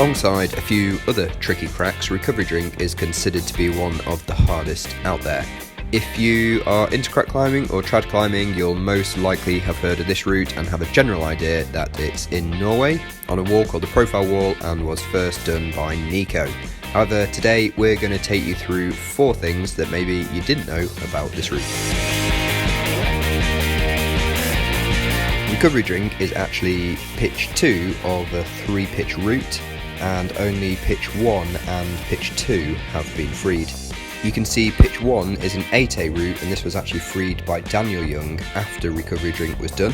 Alongside a few other tricky cracks, Recovery Drink is considered to be one of the hardest out there. If you are into crack climbing or trad climbing, you'll most likely have heard of this route and have a general idea that it's in Norway on a wall called the Profile Wall and was first done by Nico. However, today we're going to take you through 4 things that maybe you didn't know about this route. Recovery Drink is actually pitch 2 of a 3-pitch route, and only pitch 1 and pitch 2 have been freed. You can see pitch 1 is an 8A route, and this was actually freed by Daniel Young after Recovery Drink was done.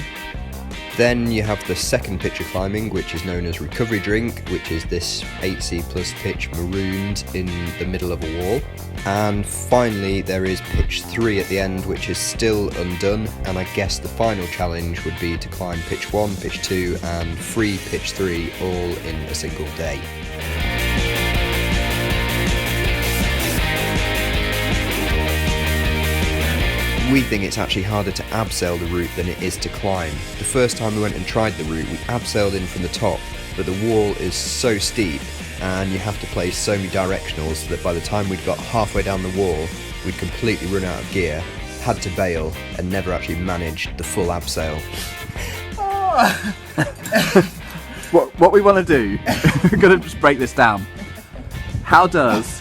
Then you have the second pitch of climbing, which is known as Recovery Drink, which is this 8C plus pitch marooned in the middle of a wall. And finally there is pitch 3 at the end, which is still undone, and I guess the final challenge would be to climb pitch 1, pitch 2 and free pitch 3 all in a single day. We think it's actually harder to abseil the route than it is to climb. The first time we went and tried the route, we abseiled in from the top, but the wall is so steep and you have to play so many directionals that by the time we'd got halfway down the wall, we'd completely run out of gear, had to bail, and never actually managed the full abseil. What we want to do, we're going to just break this down. How does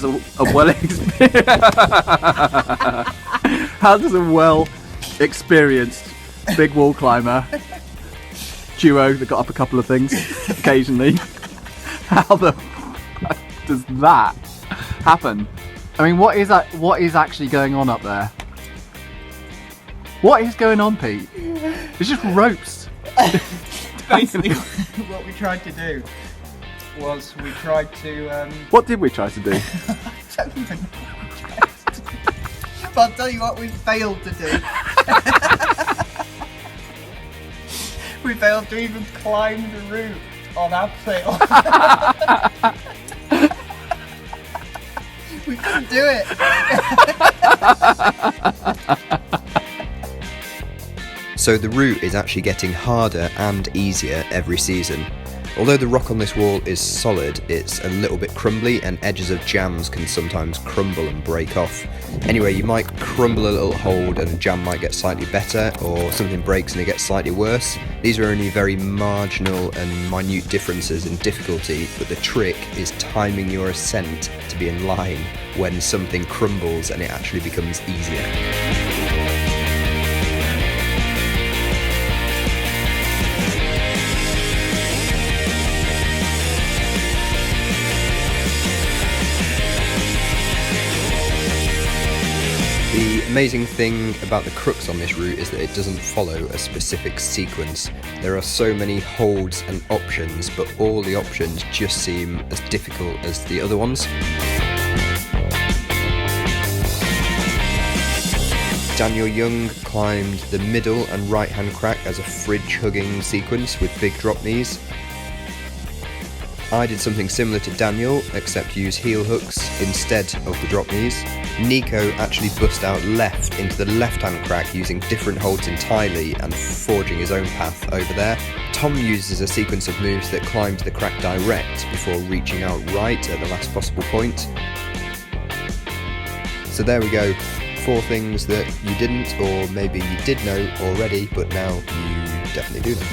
a well experienced big wall climber duo that got up a couple of things occasionally, how the fuck does that happen? I mean, what is actually going on up there? What is going on, Pete? It's just ropes. Basically, what we tried to do was we tried to... What did we try to do? But I'll tell you what we failed to do. We failed to even climb the route on abseil. We couldn't do it. So the route is actually getting harder and easier every season. Although the rock on this wall is solid, it's a little bit crumbly and edges of jams can sometimes crumble and break off. Anyway, you might crumble a little hold and a jam might get slightly better, or something breaks and it gets slightly worse. These are only very marginal and minute differences in difficulty, but the trick is timing your ascent to be in line when something crumbles and it actually becomes easier. The amazing thing about the crux on this route is that it doesn't follow a specific sequence. There are so many holds and options, but all the options just seem as difficult as the other ones. Daniel Young climbed the middle and right hand crack as a fridge hugging sequence with big drop knees. I did something similar to Daniel, except use heel hooks instead of the drop knees. Nico actually bust out left into the left-hand crack using different holds entirely and forging his own path over there. Tom uses a sequence of moves that climbs the crack direct before reaching out right at the last possible point. So there we go, 4 things that you didn't, or maybe you did know already, but now you definitely do them.